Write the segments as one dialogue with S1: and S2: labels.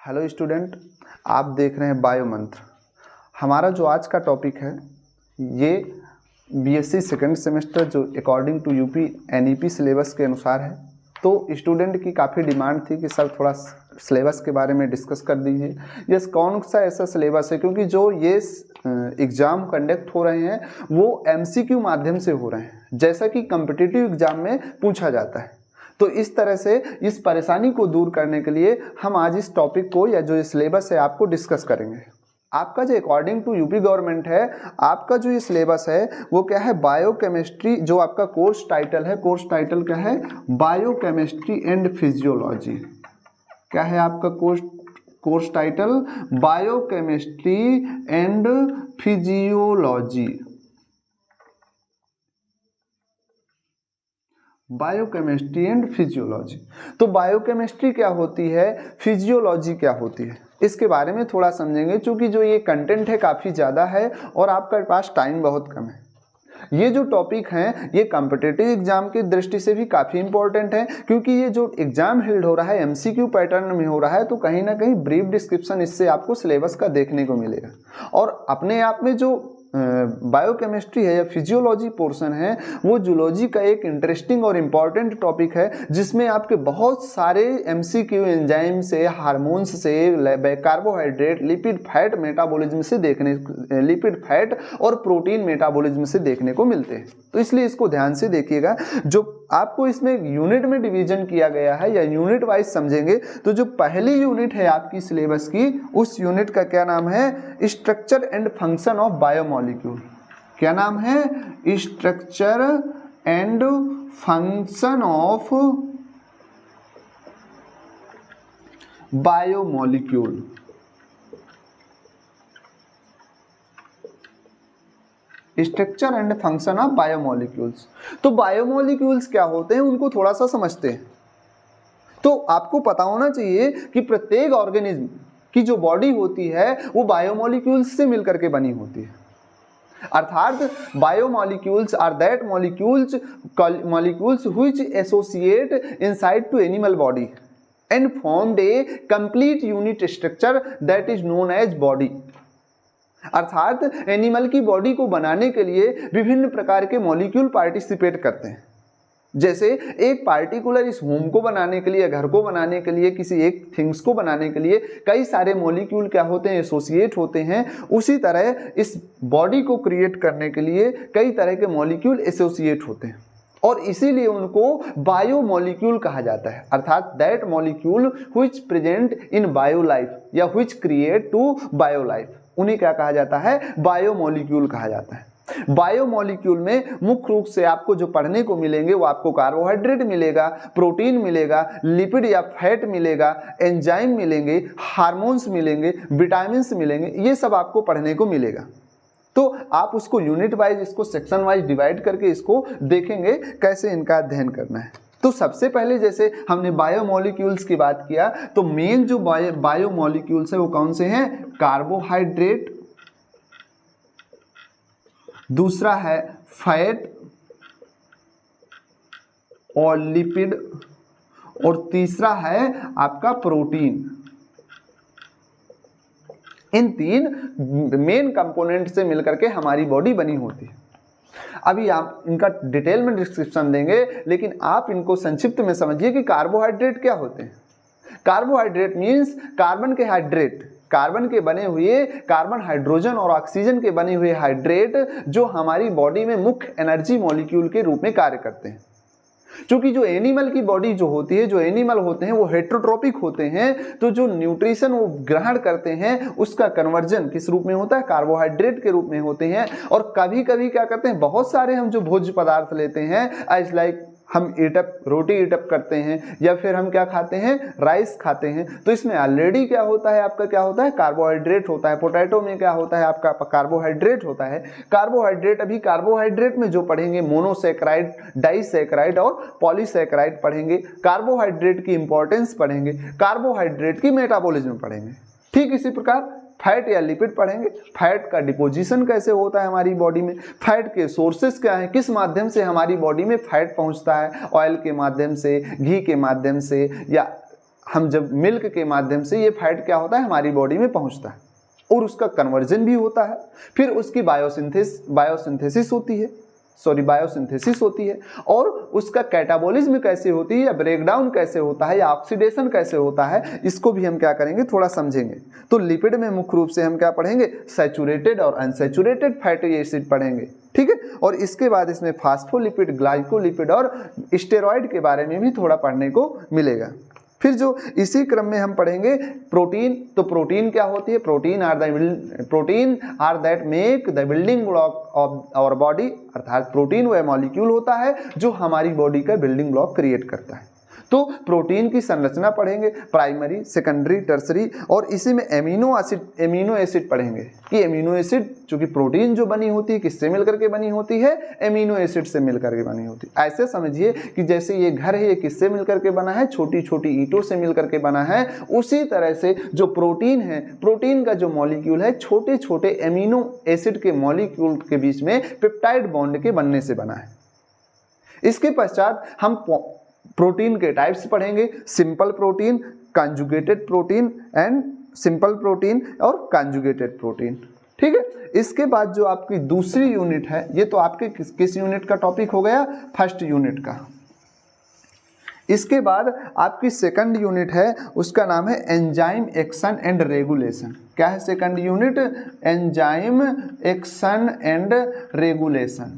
S1: Hello student, आप देख रहे हैं बायो मंत्र। हमारा जो आज का टॉपिक है ये बीएससी सेकंड सेमेस्टर जो according to UP NEP syllabus के अनुसार है। तो स्टूडेंट की काफ़ी डिमांड थी कि सर थोड़ा सिलेबस के बारे में डिस्कस कर दीजिए। यस, कौन सा ऐसा सिलेबस है, क्योंकि जो ये एग्ज़ाम कंडक्ट हो रहे हैं वो एमसीक्यू माध्यम से हो रहे हैं, जैसा कि कम्पिटिटिव एग्ज़ाम में पूछा जाता है। तो इस तरह से इस परेशानी को दूर करने के लिए हम आज इस टॉपिक को या जो ये सिलेबस है आपको डिस्कस करेंगे। आपका जो अकॉर्डिंग टू यूपी गवर्नमेंट है, आपका जो ये सिलेबस है वो क्या है, बायोकेमिस्ट्री। जो आपका कोर्स टाइटल है, कोर्स टाइटल क्या है, बायोकेमिस्ट्री एंड फिजियोलॉजी। क्या है आपका course title, biochemistry and physiology. Biochemistry and physiology. तो बायोकेमिस्ट्री क्या होती है, फिजियोलॉजी क्या होती है, इसके बारे में थोड़ा समझेंगे। क्योंकि जो ये कंटेंट है काफ़ी ज़्यादा है और आपके पास टाइम बहुत कम है। ये जो टॉपिक हैं ये कॉम्पिटिटिव एग्जाम की दृष्टि से भी काफ़ी इंपॉर्टेंट है, क्योंकि ये जो एग्जाम हेल्ड हो रहा है एमसीक्यू पैटर्न में हो रहा है। तो कहीं ना कहीं ब्रीफ डिस्क्रिप्शन इससे आपको सिलेबस का देखने को मिलेगा। और अपने आप में जो बायोकेमिस्ट्री है या फिजियोलॉजी पोर्शन है वो जूलॉजी का एक इंटरेस्टिंग और इम्पॉर्टेंट टॉपिक है, जिसमें आपके बहुत सारे एमसीक्यू एंजाइम से, हार्मोन्स से, कार्बोहाइड्रेट, लिपिड, फैट मेटाबॉलिज्म से लिपिड, फैट और प्रोटीन मेटाबॉलिज्म से देखने को मिलते हैं। तो इसलिए इसको ध्यान से देखिएगा। जो आपको इसमें यूनिट में डिवीजन किया गया है या यूनिट वाइज समझेंगे तो जो पहली यूनिट है आपकी सिलेबस की, उस यूनिट का क्या नाम है, structure and function of biomolecule. क्या नाम है, structure and function of biomolecule. Structure and function of biomolecules. तो बायोमॉलिक्यूल्स क्या होते हैं उनको थोड़ा सा समझते हैं। तो आपको पता होना चाहिए कि प्रत्येक ऑर्गेनिज्म की जो बॉडी होती है वो बायोमॉलिक्यूल्स से मिलकर के बनी होती है। अर्थात biomolecules are that molecules which associate inside to animal body and formed a complete unit structure that is known as body. अर्थात एनिमल की बॉडी को बनाने के लिए विभिन्न प्रकार के मॉलिक्यूल पार्टिसिपेट करते हैं। जैसे एक पार्टिकुलर इस होम को बनाने के लिए, घर को बनाने के लिए, किसी एक थिंग्स को बनाने के लिए कई सारे मॉलिक्यूल क्या होते हैं, एसोसिएट होते हैं। उसी तरह इस बॉडी को क्रिएट करने के लिए कई तरह के मॉलिक्यूल एसोसिएट होते हैं और इसीलिए उनको बायोमॉलिक्यूल कहा जाता है। अर्थात that molecule which present in bio life या which create to bio life, उन्हें क्या कहा जाता है, बायोमॉलिक्यूल कहा जाता है। बायोमॉलिक्यूल में मुख्य रूप से आपको जो पढ़ने को मिलेंगे वो आपको कार्बोहाइड्रेट मिलेगा, प्रोटीन मिलेगा, लिपिड या फैट मिलेगा, एंजाइम मिलेंगे, हार्मोन्स मिलेंगे, विटामिन्स मिलेंगे, ये सब आपको पढ़ने को मिलेगा। तो आप उसको यूनिट वाइज, इसको सेक्शन वाइज डिवाइड करके इसको देखेंगे कैसे इनका अध्ययन करना है। तो सबसे पहले जैसे हमने बायोमॉलिक्यूल्स की बात किया तो मेन जो बायोमॉलिक्यूल्स है वो कौन से हैं, कार्बोहाइड्रेट, दूसरा है फैट और लिपिड और तीसरा है आपका प्रोटीन। इन तीन मेन कंपोनेंट से मिलकर के हमारी बॉडी बनी होती है। अभी आप इनका डिटेल में डिस्क्रिप्शन देंगे, लेकिन आप इनको संक्षिप्त में समझिए कि कार्बोहाइड्रेट क्या होते हैं। कार्बोहाइड्रेट मीन्स कार्बन के हाइड्रेट, कार्बन के बने हुए, कार्बन, हाइड्रोजन और ऑक्सीजन के बने हुए हाइड्रेट जो हमारी बॉडी में मुख्य एनर्जी मॉलिक्यूल के रूप में कार्य करते हैं। क्योंकि जो एनिमल की बॉडी जो होती है, जो एनिमल होते हैं वो हेट्रोट्रोपिक होते हैं, तो जो न्यूट्रिशन वो ग्रहण करते हैं उसका कन्वर्जन किस रूप में होता है, कार्बोहाइड्रेट के रूप में होते हैं। और कभी कभी क्या करते हैं, बहुत सारे हम जो भोज्य पदार्थ लेते हैं, एज लाइक हम रोटी ईटअप करते हैं या फिर हम क्या खाते हैं, राइस खाते हैं, तो इसमें ऑलरेडी क्या होता है, आपका क्या होता है, कार्बोहाइड्रेट होता है। पोटैटो में क्या होता है, आपका कार्बोहाइड्रेट होता है। कार्बोहाइड्रेट, अभी कार्बोहाइड्रेट में जो पढ़ेंगे मोनोसैकेराइड, डाइसैकेराइड और पॉलीसैकेराइड पढ़ेंगे। कार्बोहाइड्रेट की इंपॉर्टेंस पढ़ेंगे, कार्बोहाइड्रेट की मेटाबॉलिज्म पढ़ेंगे। ठीक इसी प्रकार फैट या लिपिड पढ़ेंगे, फैट का डिपोजिशन कैसे होता है हमारी बॉडी में, फैट के सोर्सेस क्या हैं, किस माध्यम से हमारी बॉडी में फैट पहुंचता है, ऑयल के माध्यम से, घी के माध्यम से या हम जब मिल्क के माध्यम से ये फैट क्या होता है हमारी बॉडी में पहुंचता है और उसका कन्वर्जन भी होता है, फिर उसकी बायोसिंथेसिस होती है और उसका कैटाबॉलिज्म कैसे होती है या ब्रेकडाउन कैसे होता है या ऑक्सीडेशन कैसे होता है, इसको भी हम क्या करेंगे थोड़ा समझेंगे। तो लिपिड में मुख्य रूप से हम क्या पढ़ेंगे, सैचुरेटेड और अनसैचुरेटेड फैटी एसिड पढ़ेंगे, ठीक है। और इसके बाद इसमें फास्फोलिपिड, ग्लाइकोलिपिड और स्टेरॉइड के बारे में भी थोड़ा पढ़ने को मिलेगा। फिर जो इसी क्रम में हम पढ़ेंगे प्रोटीन, तो प्रोटीन क्या होती है, protein are that make the building block of our body, अर्थात प्रोटीन वह मॉलिक्यूल होता है जो हमारी बॉडी का बिल्डिंग ब्लॉक क्रिएट करता है। तो प्रोटीन की संरचना पढ़ेंगे, प्राइमरी, सेकेंडरी, टर्सरी, और इसी में एमिनो एसिड पढ़ेंगे कि एमिनो एसिड चूंकि प्रोटीन जो बनी होती है किससे मिलकर के बनी होती है, एमिनो एसिड से मिलकर के बनी होती है। ऐसे समझिए कि जैसे ये घर है ये किससे मिलकर के बना है, छोटी छोटी ईंटों से मिलकर के बना है, उसी तरह से जो प्रोटीन है, प्रोटीन का जो मॉलिक्यूल है छोटे छोटे एमिनो एसिड के मॉलिक्यूल के बीच में पेप्टाइड बॉन्ड के बनने से बना है। इसके पश्चात हम प्रोटीन के टाइप्स पढ़ेंगे, simple protein, conjugated protein and simple protein और कंजुगेटेड प्रोटीन, ठीक है। इसके बाद जो आपकी दूसरी यूनिट है, ये तो आपके किस यूनिट का टॉपिक हो गया, फर्स्ट यूनिट का। इसके बाद आपकी सेकंड यूनिट है, उसका नाम है एंजाइम एक्शन एंड रेगुलेशन। क्या है second unit, enzyme action and regulation.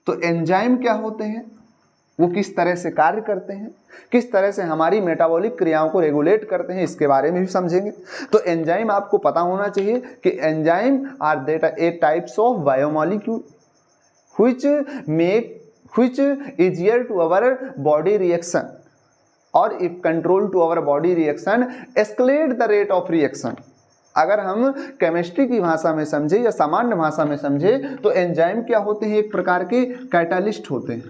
S1: तो एंजाइम क्या होते हैं, वो किस तरह से कार्य करते हैं, किस तरह से हमारी मेटाबॉलिक क्रियाओं को रेगुलेट करते हैं, इसके बारे में भी समझेंगे। तो एंजाइम आपको पता होना चाहिए कि enzyme are that a types of biomolecule which easier to our body reaction or if control to our body reaction escalate the rate of reaction। अगर हम केमिस्ट्री की भाषा में समझे या सामान्य भाषा में समझे तो एंजाइम क्या होते हैं, एक प्रकार के कैटालिस्ट होते हैं,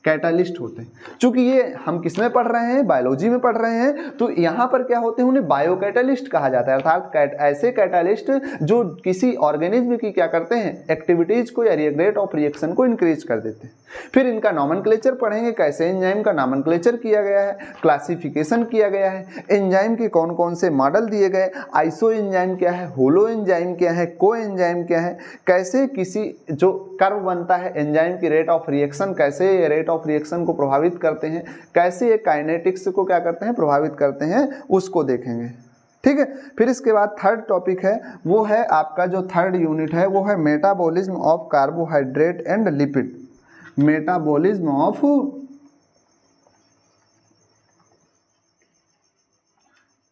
S1: कैटालिस्ट होते हैं। चूंकि ये हम किस में पढ़ रहे हैं, बायोलॉजी में पढ़ रहे हैं, तो यहाँ पर क्या होते हैं, उन्हें बायो कैटालिस्ट कहा जाता है, अर्थात ऐसे कैटालिस्ट जो किसी ऑर्गेनिज्म की क्या करते हैं, एक्टिविटीज को या रेट ऑफ रिएक्शन को इंक्रीज कर देते हैं। फिर इनका नॉमेनक्लेचर पढ़ेंगे, कैसे एंजाइम का नॉमेनक्लेचर किया गया है, क्लासिफिकेशन किया गया है, एंजाइम के कौन कौन से मॉडल दिए गए, आइसो एंजाइम क्या है, होलो एंजाइम क्या है, को एंजाइम क्या है, कैसे किसी जो कर्व बनता है एंजाइम की रेट ऑफ रिएक्शन, कैसे रेट ऑफ रिएक्शन को प्रभावित करते हैं, कैसे ये काइनेटिक्स को क्या करते हैं, प्रभावित करते हैं, उसको देखेंगे, ठीक है। फिर इसके बाद थर्ड टॉपिक है, वो है आपका जो थर्ड यूनिट है वो है metabolism of carbohydrate and lipid. Metabolism of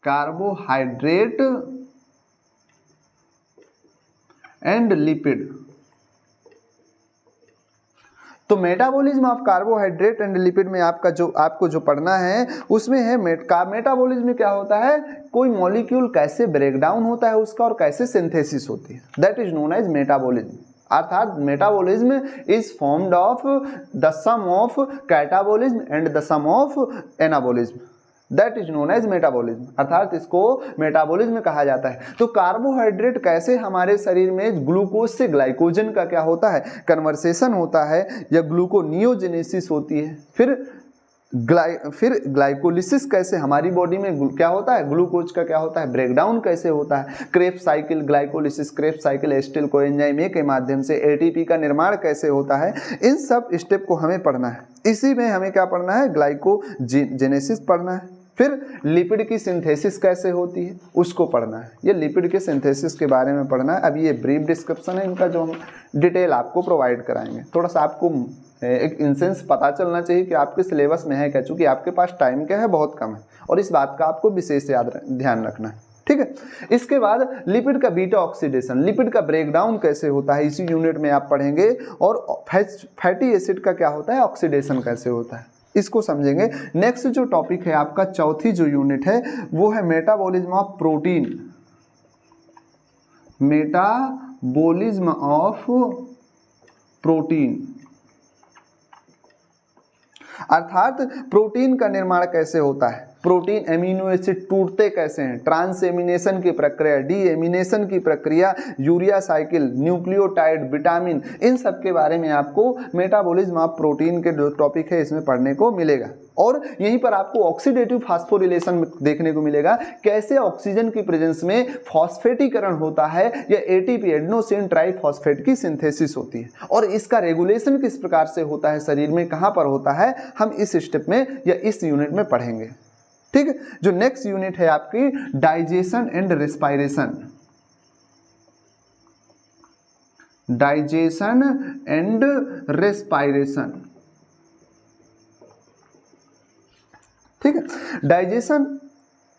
S1: carbohydrate and lipid. तो metabolism of carbohydrate and lipid में आपको जो पढ़ना है उसमें है मेटाबॉलिज्म क्या होता है, कोई मॉलिक्यूल कैसे ब्रेक डाउन होता है उसका और कैसे सिंथेसिस होती है, that is known as metabolism. अर्थात metabolism is formed of the sum of catabolism and the sum of anabolism, that is known as metabolism, अर्थात इसको मेटाबॉलिज्म कहा जाता है। तो कार्बोहाइड्रेट कैसे हमारे शरीर में ग्लूकोज से ग्लाइकोजन का क्या होता है, कन्वर्सेशन होता है या ग्लूकोनियोजेनेसिस होती है, फिर ग्लाइकोलिसिस कैसे हमारी बॉडी में क्या होता है, ग्लूकोज का क्या होता है, ब्रेकडाउन कैसे होता है, Krebs cycle, glycolysis, Krebs cycle acetyl coenzyme A के माध्यम से एटीपी का निर्माण कैसे होता है, इन सब स्टेप को हमें पढ़ना है। इसी में हमें क्या पढ़ना है, ग्लाइकोजेनेसिस पढ़ना है। फिर लिपिड की सिंथेसिस कैसे होती है उसको पढ़ना है, ये लिपिड के सिंथेसिस के बारे में पढ़ना है। अभी ये ब्रीफ डिस्क्रिप्शन है इनका, जो हम डिटेल आपको प्रोवाइड कराएंगे। थोड़ा सा आपको एक इंसेंस पता चलना चाहिए कि आपके सिलेबस में है क्या, चूँकि आपके पास टाइम क्या है, बहुत कम है, और इस बात का आपको विशेष ध्यान रखना है, ठीक है। इसके बाद लिपिड का बीटा ऑक्सीडेशन, लिपिड का ब्रेकडाउन कैसे होता है, इसी यूनिट में आप पढ़ेंगे। और फैटी एसिड का क्या होता है, ऑक्सीडेशन कैसे होता है, इसको समझेंगे। नेक्स्ट जो टॉपिक है आपका चौथी जो यूनिट है वो है metabolism of protein. Metabolism of protein, अर्थात प्रोटीन का निर्माण कैसे होता है, प्रोटीन एमिनो एसिड टूटते कैसे हैं, ट्रांसएमिनेशन की प्रक्रिया, डीएमिनेशन की प्रक्रिया, यूरिया साइकिल, न्यूक्लियोटाइड, विटामिन, इन सब के बारे में आपको मेटाबॉलिज्म ऑफ प्रोटीन के जो टॉपिक है इसमें पढ़ने को मिलेगा। और यहीं पर आपको ऑक्सीडेटिव फास्फोरिलेशन देखने को मिलेगा, कैसे ऑक्सीजन की प्रेजेंस में फॉस्फेटीकरण होता है या एटीपी एडेनोसिन ट्राइफॉस्फेट की सिंथेसिस होती है, और इसका रेगुलेशन किस प्रकार से होता है शरीर में, कहां पर होता है, हम इस स्टेप में या इस यूनिट में पढ़ेंगे। ठीक है, जो नेक्स्ट यूनिट है आपकी digestion and respiration, digestion and respiration. ठीक है, डाइजेशन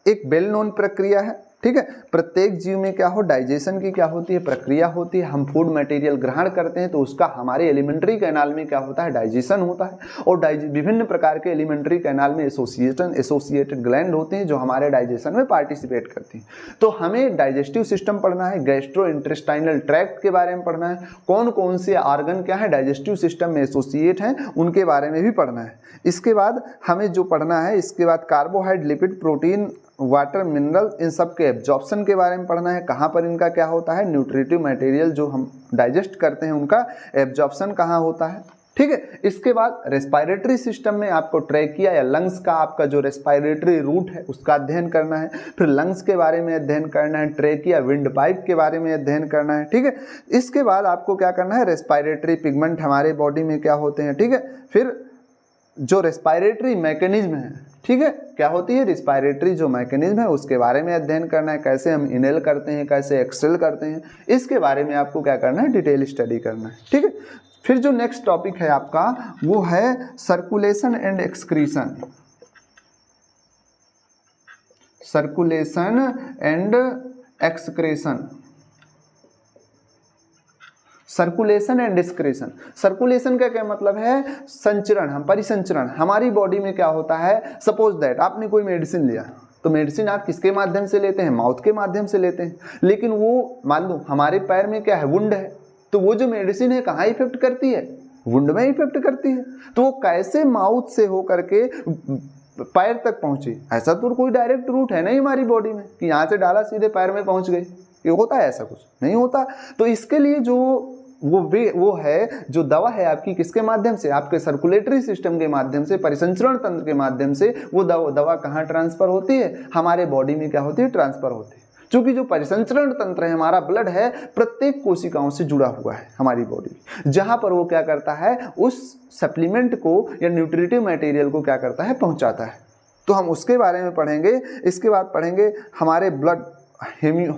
S1: एक वेल नोन प्रक्रिया है। ठीक है, प्रत्येक जीव में क्या हो, डाइजेशन की क्या होती है, प्रक्रिया होती है। हम फूड मटेरियल ग्रहण करते हैं तो उसका हमारे एलिमेंट्री कैनाल में क्या होता है, डाइजेशन होता है। और विभिन्न प्रकार के एलिमेंट्री कैनाल में एसोसिएटेड ग्लैंड होते हैं जो हमारे डाइजेशन में पार्टिसिपेट करती हैं। तो हमें डाइजेस्टिव सिस्टम पढ़ना है, गैस्ट्रो इंटेस्टाइनल ट्रैक्ट के बारे में पढ़ना है, कौन कौन से ऑर्गन क्या है डाइजेस्टिव सिस्टम में एसोसिएट हैं उनके बारे में भी पढ़ना है। इसके बाद हमें जो पढ़ना है, इसके बाद carbohydrate, lipid, protein, water, mineral, इन सब के एब्जॉर्प्शन के बारे में पढ़ना है, कहाँ पर इनका क्या होता है, न्यूट्रिटिव मटेरियल जो हम डाइजेस्ट करते हैं उनका एब्जॉर्प्शन कहाँ होता है। ठीक है, इसके बाद रेस्पायरेटरी सिस्टम में आपको ट्रैकिया या लंग्स का आपका जो रेस्पायरेटरी रूट है उसका अध्ययन करना है, फिर लंग्स के बारे में अध्ययन करना है, ट्रैकिया, विंड पाइप के बारे में अध्ययन करना है। ठीक है, इसके बाद आपको क्या करना है, रेस्पायरेटरी पिगमेंट हमारे बॉडी में क्या होते हैं। ठीक है, फिर जो रेस्पायरेटरी मैकेनिज्म है, ठीक है, क्या होती है रिस्पायरेटरी जो मैकेनिज्म है उसके बारे में अध्ययन करना है, कैसे हम इनहेल करते हैं, कैसे एक्सहेल करते हैं, इसके बारे में आपको क्या करना है, डिटेल स्टडी करना है। ठीक है, फिर जो नेक्स्ट टॉपिक है आपका वो है circulation and excretion, circulation and excretion, circulation and discretion. Circulation का क्या मतलब है, संचरण, हम परिसंचरण। हमारी बॉडी में क्या होता है, सपोज दैट आपने कोई मेडिसिन लिया तो मेडिसिन आप किसके माध्यम से लेते हैं, माउथ के माध्यम से लेते हैं, लेकिन वो मान लो हमारे पैर में क्या है, वुंड है, तो वो जो मेडिसिन है कहाँ इफेक्ट करती है, वुंड में इफेक्ट करती है। तो वो कैसे माउथ से होकर के पैर तक पहुंची, ऐसा तो कोई डायरेक्ट रूट है नहीं हमारी बॉडी में कि यहाँ से डाला सीधे पैर में पहुंच गई, ये होता है, ऐसा कुछ नहीं होता। तो इसके लिए जो वो है जो दवा है आपकी किसके माध्यम से, आपके सर्कुलेटरी सिस्टम के माध्यम से, परिसंचरण तंत्र के माध्यम से वो दवा कहाँ ट्रांसफर होती है, हमारे बॉडी में क्या होती है, ट्रांसफर होती है। क्योंकि जो परिसंचरण तंत्र है, हमारा ब्लड है, प्रत्येक कोशिकाओं से जुड़ा हुआ है हमारी बॉडी, जहां पर वो क्या करता है, उस सप्लीमेंट को या न्यूट्रिटिव मटेरियल को क्या करता है, पहुंचाता है। तो हम उसके बारे में पढ़ेंगे। इसके बाद पढ़ेंगे हमारे ब्लड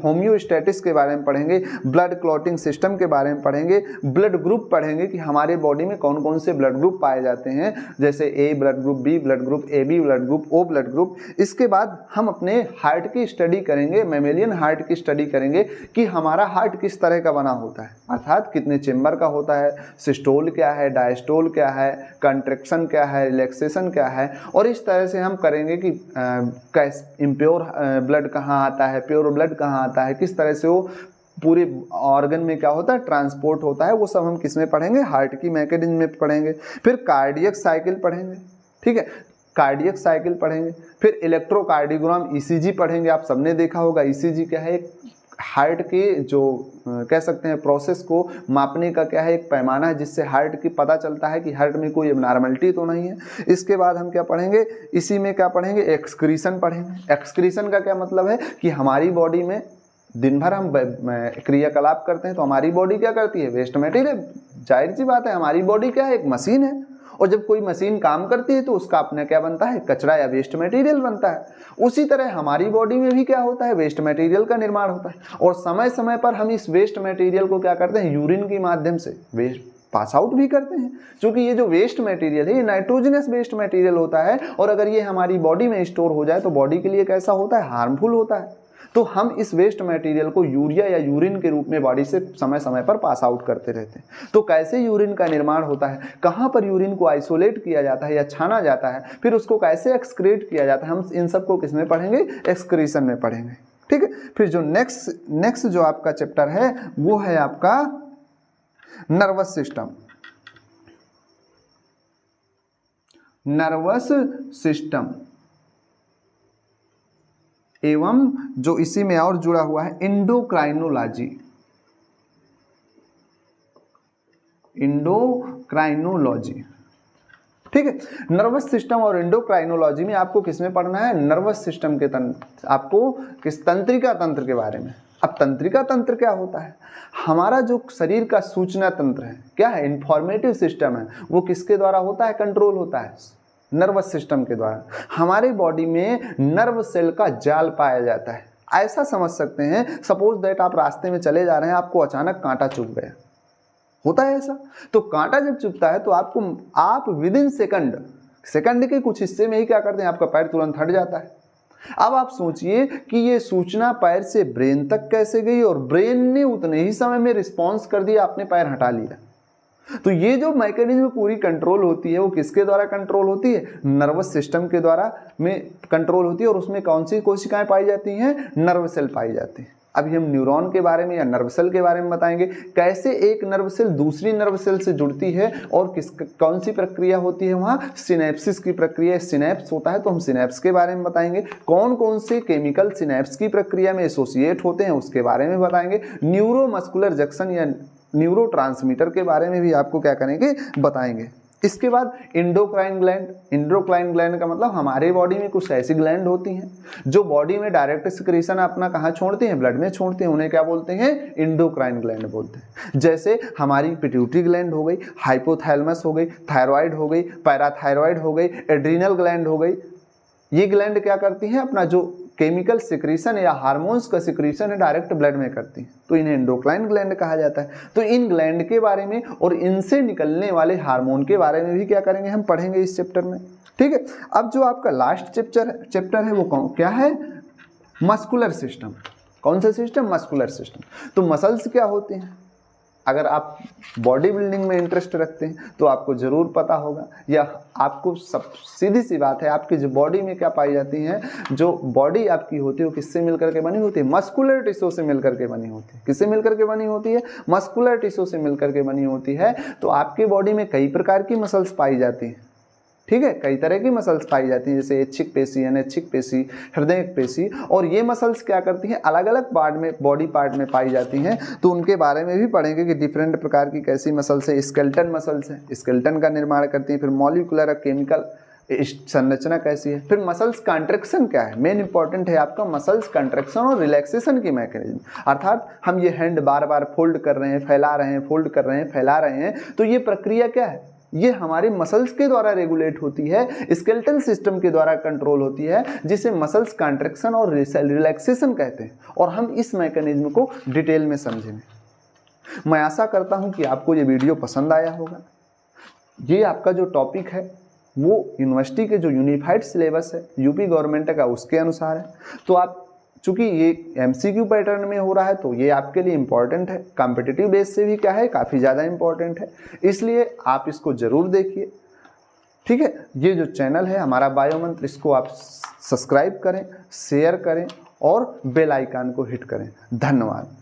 S1: होम्योस्टेटिस के बारे में पढ़ेंगे, ब्लड क्लॉटिंग सिस्टम के बारे में पढ़ेंगे, ब्लड ग्रुप पढ़ेंगे कि हमारे बॉडी में कौन कौन से ब्लड ग्रुप पाए जाते हैं, जैसे A blood group, B blood group, A B blood group, O blood group. इसके बाद हम अपने हार्ट की स्टडी करेंगे, मैमेलियन हार्ट की स्टडी करेंगे कि हमारा हार्ट किस तरह का बना होता है, अर्थात कितने चेम्बर का होता है, सिस्टोल क्या है, डायस्टोल क्या है, कंट्रैक्शन क्या है, रिलैक्सेशन क्या है। और इस तरह से हम करेंगे कि इम्प्योर ब्लड कहाँ आता है, प्योर ब्लड कहाँ आता है, किस तरह से वो पूरे ऑर्गन में क्या होता है, ट्रांसपोर्ट होता है, वो सब हम किस में पढ़ेंगे, हार्ट की मैकेनिज्म में पढ़ेंगे। फिर कार्डियक साइकिल पढ़ेंगे, ठीक है, कार्डियक साइकिल पढ़ेंगे। फिर इलेक्ट्रोकार्डियोग्राम, ईसीजी पढ़ेंगे। आप सबने देखा होगा ईसीजी क्या है, हार्ट के जो कह सकते हैं प्रोसेस को मापने का क्या है, एक पैमाना है जिससे हार्ट की पता चलता है कि हार्ट में कोई एबनॉर्मलिटी तो नहीं है। इसके बाद हम क्या पढ़ेंगे, इसी में क्या पढ़ेंगे, एक्सक्रीशन पढ़ेंगे। एक्सक्रीशन का क्या मतलब है कि हमारी बॉडी में दिन भर हम क्रियाकलाप करते हैं तो हमारी बॉडी क्या करती है, वेस्ट मटेरियल। जाहिर सी बात है, हमारी बॉडी क्या है, एक मशीन है, और जब कोई मशीन काम करती है तो उसका अपना क्या बनता है, कचरा या वेस्ट मटेरियल बनता है। उसी तरह हमारी बॉडी में भी क्या होता है, वेस्ट मटेरियल का निर्माण होता है, और समय समय पर हम इस वेस्ट मटेरियल को क्या करते हैं, यूरिन के माध्यम से वेस्ट पास आउट भी करते हैं। क्योंकि ये जो वेस्ट मटेरियल है ये नाइट्रोजनस वेस्ट मटेरियल होता है, और अगर ये हमारी बॉडी में स्टोर हो जाए तो बॉडी के लिए कैसा होता है, हार्मफुल होता है। तो हम इस वेस्ट मटेरियल को यूरिया या यूरिन के रूप में बॉडी से समय समय पर पास आउट करते रहते हैं। तो कैसे यूरिन का निर्माण होता है, कहाँ पर यूरिन को आइसोलेट किया जाता है या छाना जाता है, फिर उसको कैसे एक्सक्रीट किया जाता है, हम इन सबको किस में पढ़ेंगे, एक्सक्रीशन में पढ़ेंगे। ठीक है, फिर जो नेक्स्ट जो आपका चैप्टर है वो है आपका नर्वस सिस्टम। नर्वस सिस्टम एवं जो इसी में और जुड़ा हुआ है एंडोक्राइनोलॉजी, एंडोक्राइनोलॉजी, ठीक है। नर्वस सिस्टम और एंडोक्राइनोलॉजी में आपको किसमें पढ़ना है, नर्वस सिस्टम के तंत्र, आपको किस तंत्रिका तंत्र के बारे में। अब तंत्रिका तंत्र क्या होता है, हमारा जो शरीर का सूचना तंत्र है, क्या है, इंफॉर्मेटिव सिस्टम है, वो किसके द्वारा होता है, कंट्रोल होता है नर्वस सिस्टम के द्वारा। हमारे बॉडी में नर्व सेल का जाल पाया जाता है। ऐसा समझ सकते हैं, सपोज दैट आप रास्ते में चले जा रहे हैं, आपको अचानक कांटा चुभ गया, होता है ऐसा। तो कांटा जब चुभता है तो आप विद इन सेकंड के कुछ हिस्से में ही क्या करते हैं, आपका पैर तुरंत हट जाता है। अब आप सोचिए कि ये सूचना पैर से ब्रेन तक कैसे गई और ब्रेन ने उतने ही समय में रिस्पॉन्स कर दिया, आपने पैर हटा लिया। तो ये जो मैकेनिज्म पूरी कंट्रोल होती है वो किसके द्वारा कंट्रोल होती है, नर्वस सिस्टम के द्वारा में कंट्रोल होती है। और उसमें कौन सी कोशिकाएं पाई जाती हैं, नर्व सेल पाई जाती हैं। अभी हम न्यूरॉन के बारे में या नर्व सेल के बारे में बताएंगे, कैसे एक नर्व सेल दूसरी नर्व सेल से जुड़ती है और कौन सी प्रक्रिया होती है वहाँ, सिनेप्सिस की प्रक्रिया, सिनेप्स होता है तो हम सिनेप्स के बारे में बताएंगे। कौन कौन से केमिकल सिनेप्स की प्रक्रिया में एसोसिएट होते हैं उसके बारे में बताएंगे। न्यूरोमस्कुलर जंक्शन या न्यूरोट्रांसमीटर के बारे में भी आपको क्या करेंगे, बताएंगे। इसके बाद एंडोक्राइन ग्लैंड, एंडोक्राइन ग्लैंड का मतलब हमारे बॉडी में कुछ ऐसी ग्लैंड होती हैं जो बॉडी में डायरेक्ट सिक्रीशन अपना कहाँ छोड़ती हैं, ब्लड में छोड़ती हैं, उन्हें क्या बोलते हैं, एंडोक्राइन ग्लैंड बोलते हैं। जैसे हमारी पिट्यूटरी ग्लैंड हो गई, हाइपोथैलेमस हो गई, थायराइड हो गई, पैराथायराइड हो गई, एड्रीनल ग्लैंड हो गई। ये ग्लैंड क्या करती हैं, अपना जो केमिकल सिक्रीशन या हार्मोन्स का सिक्रीशन है डायरेक्ट ब्लड में करती हैं, तो इन्हें एंडोक्राइन ग्लैंड कहा जाता है। तो इन ग्लैंड के बारे में और इनसे निकलने वाले हार्मोन के बारे में भी क्या करेंगे, हम पढ़ेंगे इस चैप्टर में, ठीक है। अब जो आपका लास्ट चैप्टर है वो क्या है, मस्कुलर सिस्टम। कौन सा सिस्टम, मस्कुलर सिस्टम। तो मसल्स क्या होते हैं, अगर आप बॉडी बिल्डिंग में इंटरेस्ट रखते हैं तो आपको ज़रूर पता होगा, या आपको सब सीधी सी बात है, आपकी जो बॉडी में क्या पाई जाती हैं, जो बॉडी आपकी होती है वो किससे मिलकर के बनी होती है, मस्कुलर टिश्यू से मिलकर के बनी होती है। किससे मिलकर के बनी होती है, मस्कुलर टिश्यू से मिलकर के बनी होती है। तो आपकी बॉडी में कई प्रकार की मसल्स पाई जाती हैं, ठीक है, कई तरह की मसल्स पाई जाती हैं, जैसे ऐच्छिक पेशी, अनैच्छिक पेशी, हृदय पेशी। और ये मसल्स क्या करती हैं, अलग अलग पार्ट में, बॉडी पार्ट में पाई जाती हैं। तो उनके बारे में भी पढ़ेंगे कि डिफरेंट प्रकार की कैसी मसल्स हैं। स्केलेटन मसल्स हैं, स्केलेटन का निर्माण करती हैं। फिर मॉलिक्यूलर केमिकल संरचना कैसी है। फिर मसल्स कंट्रैक्शन क्या है, मेन इंपॉर्टेंट है आपका मसल्स कंट्रैक्शन और रिलैक्सेशन की मैकेनिज्म। अर्थात हम ये हैंड बार बार फोल्ड कर रहे हैं, फैला रहे हैं, फोल्ड कर रहे हैं, फैला रहे हैं, तो ये प्रक्रिया क्या है, ये हमारे मसल्स के द्वारा रेगुलेट होती है, स्केलेटल सिस्टम के द्वारा कंट्रोल होती है, जिसे मसल्स कंट्रैक्शन और रिलैक्सेशन कहते हैं। और हम इस मैकेनिज्म को डिटेल में समझेंगे। मैं आशा करता हूं कि आपको ये वीडियो पसंद आया होगा। ये आपका जो टॉपिक है वो यूनिवर्सिटी के जो यूनिफाइड सिलेबस है यूपी गवर्नमेंट का, उसके अनुसार है। तो आप चूँकि ये एमसीक्यू पैटर्न में हो रहा है तो ये आपके लिए इम्पॉर्टेंट है, कॉम्पिटिटिव बेस से भी क्या है, काफ़ी ज़्यादा इम्पॉर्टेंट है, इसलिए आप इसको ज़रूर देखिए, ठीक है। ये जो चैनल है हमारा बायोमंत्र, इसको आप सब्सक्राइब करें, शेयर करें और बेल आइकन को हिट करें। धन्यवाद।